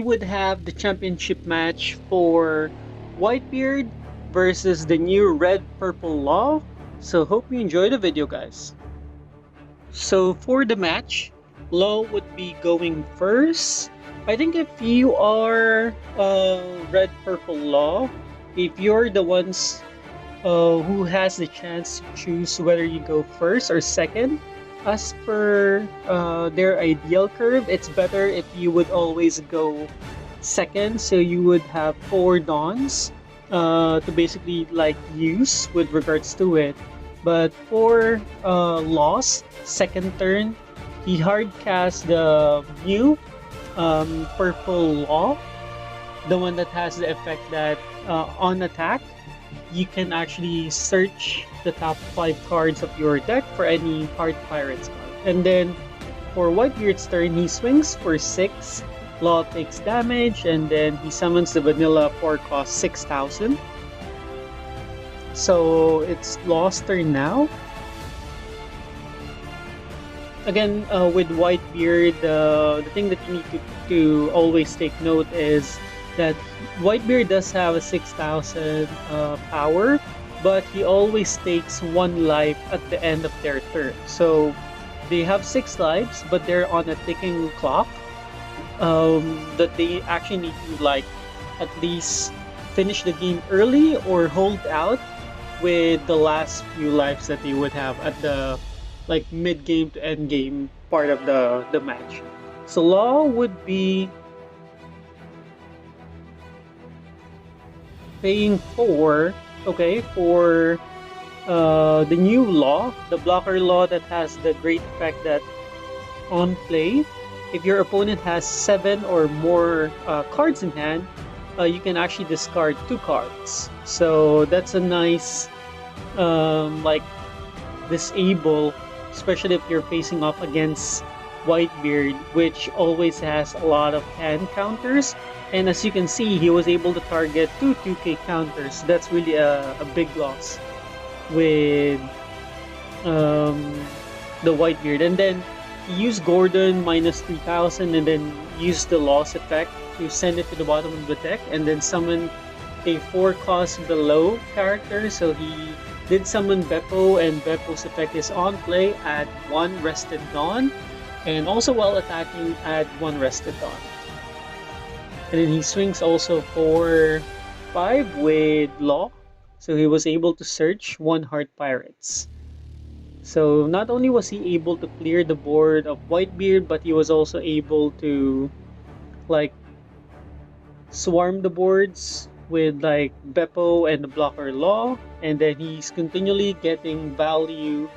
would have the championship match for Whitebeard versus the new Red Purple Law. So hope you enjoy the video, guys. So for the match, Law would be going first. I think if you are Red Purple Law, if you're the ones who has the chance to choose whether you go first or second, as per their ideal curve, it's better if you would always go second, so you would have 4 dawns to basically like use with regards to it. But for Lost, second turn, he hard cast the new purple law, the one that has the effect that on attack, you can actually search the top 5 cards of your deck for any Heart Pirates card. And then for Whitebeard's turn, he swings for 6, Law takes damage, and then he summons the vanilla for cost 6,000. So it's Law's turn now. Again, with Whitebeard, the thing that you need to always take note is that Whitebeard does have a 6,000 power, but he always takes 1 life at the end of their turn. So they have 6 lives, but they're on a ticking clock that they actually need to like at least finish the game early or hold out with the last few lives that they would have at the like mid game to end game part of the match. So Law would be paying for the new law, the blocker law that has the great effect that on play, if your opponent has 7 or more cards in hand, you can actually discard 2 cards. So that's a nice like disable, especially if you're facing off against Whitebeard, which always has a lot of hand counters. And as you can see, he was able to target 2 2k counters. That's really a big loss with the Whitebeard. And then he used Gordon minus 3,000 and then used the loss effect to send it to the bottom of the deck and then summon a 4 cost below character. So he did summon Beppo, and Beppo's effect is on play, add 1 Rested Dawn, and also while attacking, add 1 Rested Dawn. And then he swings also for 5 with Law, so he was able to search 1 Heart Pirates. So not only was he able to clear the board of Whitebeard, but he was also able to like swarm the boards with like Beppo and the blocker Law, and then he's continually getting value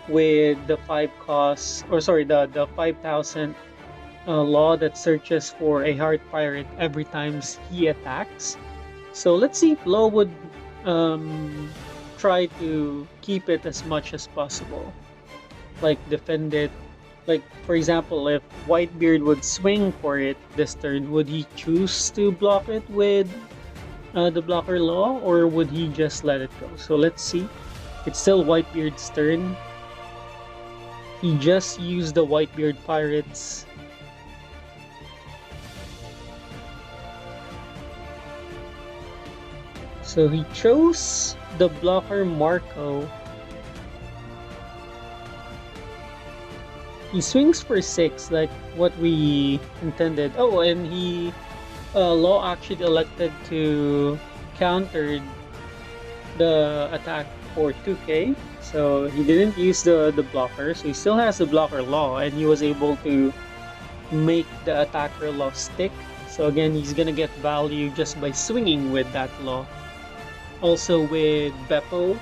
with the 5 costs, or sorry, the 5,000 Law that searches for a Heart Pirate every time he attacks. So let's see if Law would try to keep it as much as possible, like defend it. Like for example, if Whitebeard would swing for it this turn, would he choose to block it with the blocker Law, or would he just let it go? So let's see. It's still Whitebeard's turn. He just used the Whitebeard Pirates. So he chose the blocker Marco. He swings for 6, like what we intended. Oh, and he Law actually elected to counter the attack for 2k. So he didn't use the blocker, so he still has the blocker Law, and he was able to make the attacker Law stick. So again, he's gonna get value just by swinging with that Law. Also with Beppo,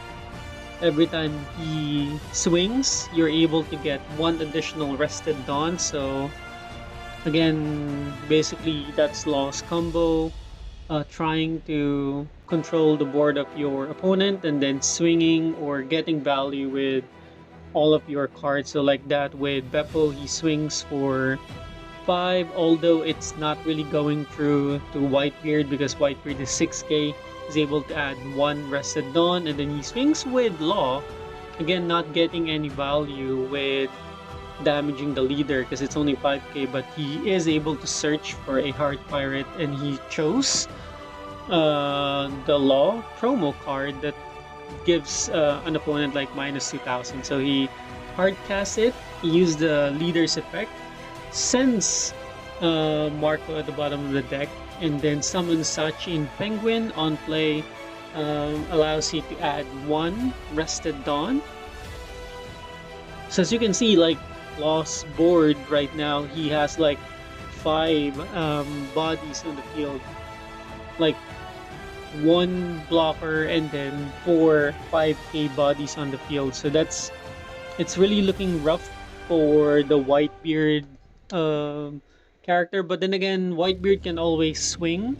every time he swings, you're able to get 1 additional Rested Dawn. So again, basically that's Law's combo, trying to control the board of your opponent and then swinging or getting value with all of your cards. So like that with Beppo, he swings for 5, although it's not really going through to Whitebeard because Whitebeard is 6k. He's able to add 1 Rested Dawn, and then he swings with Law, again not getting any value with damaging the leader because it's only 5k, but he is able to search for a hard pirate, and he chose the law promo card that gives an opponent like minus 2000. So he hard casts it, he used the leader's effect, sends Marco at the bottom of the deck, and then summons Sachin Penguin on play. Allows you to add one Rested Dawn. So as you can see, like Law's board right now, he has like 5 bodies on the field, like 1 blocker and then 4 5k bodies on the field. So it's really looking rough for the Whitebeard character. But then again, Whitebeard can always swing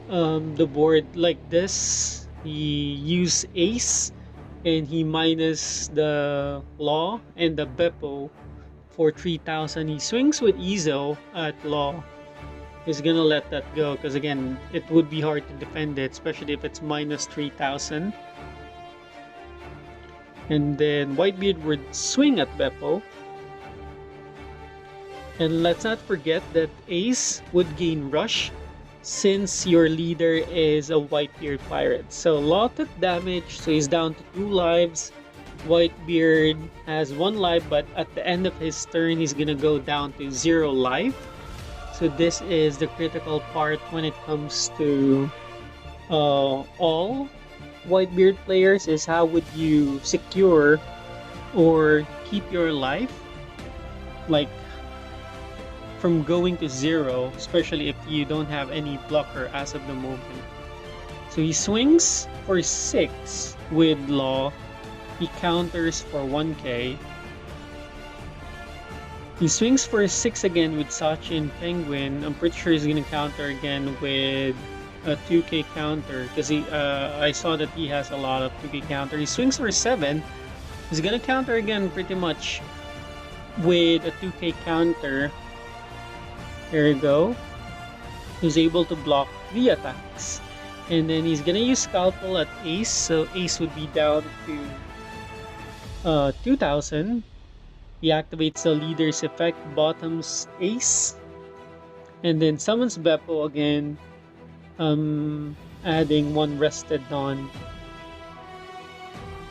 the board like this. He use Ace and he minus the Law and the Beppo for 3000. He swings with Ezo at Law. He's gonna let that go because again, it would be hard to defend it, especially if it's minus 3000. And then Whitebeard would swing at Beppo. And let's not forget that Ace would gain Rush since your leader is a Whitebeard pirate. So Law took damage, so he's down to 2 lives. Whitebeard has 1 life, but at the end of his turn, he's gonna go down to 0 life. So this is the critical part when it comes to all Whitebeard players, is how would you secure or keep your life like from going to 0, especially if you don't have any blocker as of the moment. So he swings for 6 with Law. He counters for 1k. He swings for 6 again with Sachin Penguin. I'm pretty sure he's gonna counter again with a 2k counter because I saw that he has a lot of 2k counter. He swings for 7. He's gonna counter again pretty much with a 2k counter. There you go. He's able to block 3 attacks. And then he's gonna use Scalpel at Ace, so Ace would be down to 2000. He activates the leader's effect, bottoms Ace, and then summons Beppo again, adding 1 Rested Dawn,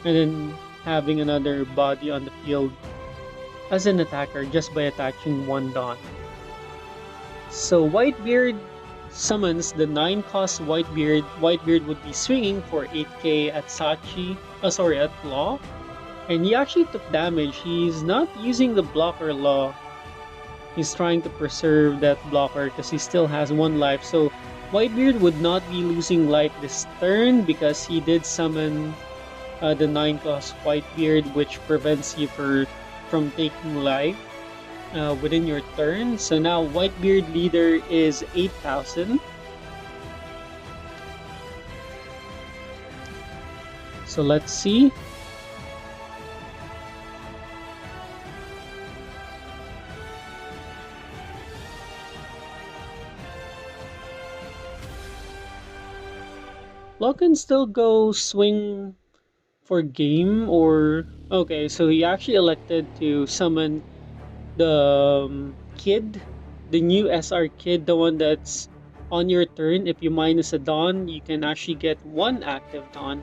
and then having another body on the field as an attacker just by attaching 1 Dawn. So Whitebeard summons the 9-cost Whitebeard. Whitebeard would be swinging for 8k at at Law. And he actually took damage. He's not using the blocker Law. He's trying to preserve that blocker because he still has 1 life. So Whitebeard would not be losing life this turn because he did summon the 9-cost Whitebeard, which prevents you from taking life within your turn. So now Whitebeard leader is 8000. So let's see. Law can still go swing for game, or okay, so he actually elected to summon the kid, the new SR kid, the one that's on your turn. If you minus a Dawn, you can actually get 1 active Dawn.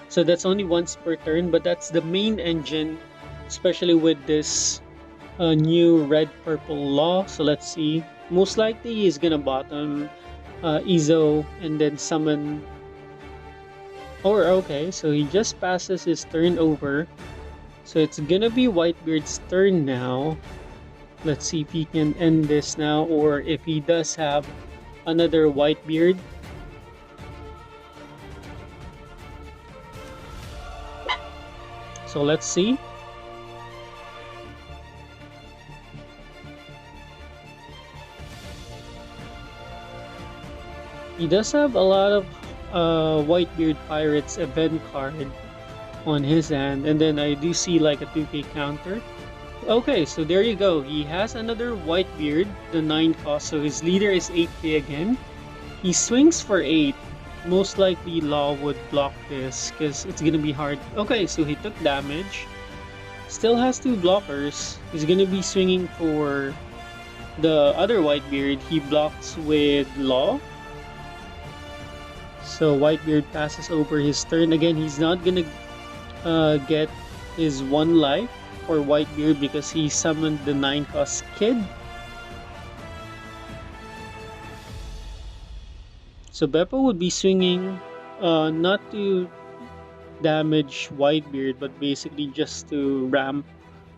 So that's only once per turn, but that's the main engine, especially with this new red-purple Law. So let's see. Most likely he's gonna bottom Ezo and then summon. Or okay, so he just passes his turn over. So it's gonna be Whitebeard's turn now. Let's see if he can end this now, or if he does have another Whitebeard. So let's see. He does have a lot of Whitebeard Pirates event card on his hand, and then I do see like a 2k counter. Okay, so there you go. He has another Whitebeard, the 9 cost, so his leader is 8k again. He swings for 8. Most likely Law would block this because it's gonna be hard. Okay, so he took damage. Still has two blockers. He's gonna be swinging for the other Whitebeard. He blocks with Law. So Whitebeard passes over his turn. Again, he's not gonna get his 1 life for Whitebeard because he summoned the 9-cost kid. So Beppo would be swinging not to damage Whitebeard, but basically just to ramp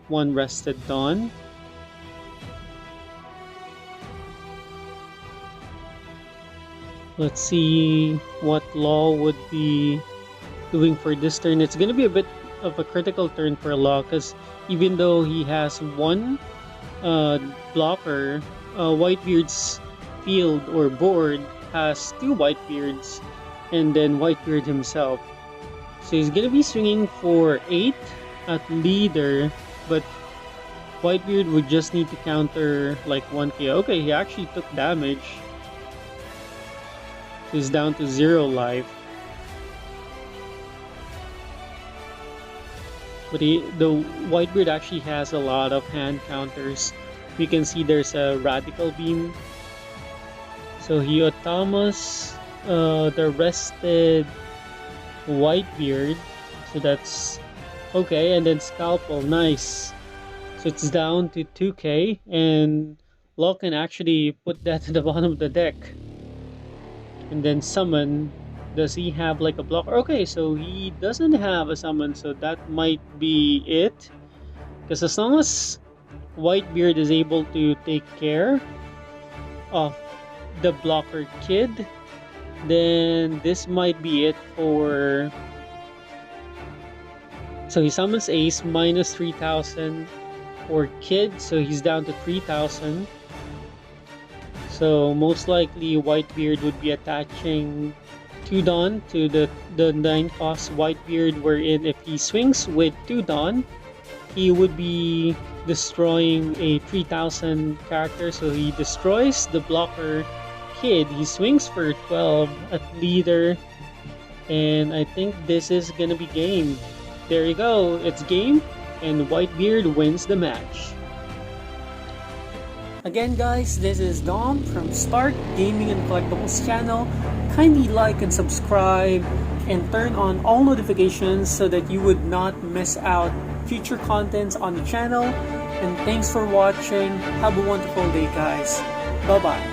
1 Rested Dawn. Let's see what Law would be doing for this turn. It's gonna be a bit of a critical turn for Law because even though he has 1 blocker, Whitebeard's field or board has 2 Whitebeards and then Whitebeard himself. So he's gonna be swinging for 8 at leader, but Whitebeard would just need to counter like 1 KO. Okay, he actually took damage. He's down to 0 life. But the Whitebeard actually has a lot of hand counters. We can see there's a Radical Beam. So he autonomous the rested Whitebeard. So that's okay. And then Scalpel, nice. So it's down to 2k. And Law can actually put that to the bottom of the deck. And then summon. Does he have like a blocker? Okay, so he doesn't have a summon, so that might be it. Because as long as Whitebeard is able to take care of the blocker kid, then this might be it for... So he summons Ace, minus 3,000 for kid, so he's down to 3,000. So most likely Whitebeard would be attaching 2 Dawn to the 9-cost Whitebeard, wherein if he swings with 2 Dawn, he would be destroying a 3,000 character. So he destroys the blocker kid. He swings for 12 at leader, and I think this is gonna be game. There you go, it's game, and Whitebeard wins the match. Again guys, this is Dom from Start Gaming and Collectibles channel. Kindly like and subscribe and turn on all notifications so that you would not miss out future contents on the channel. And thanks for watching. Have a wonderful day guys. Bye bye.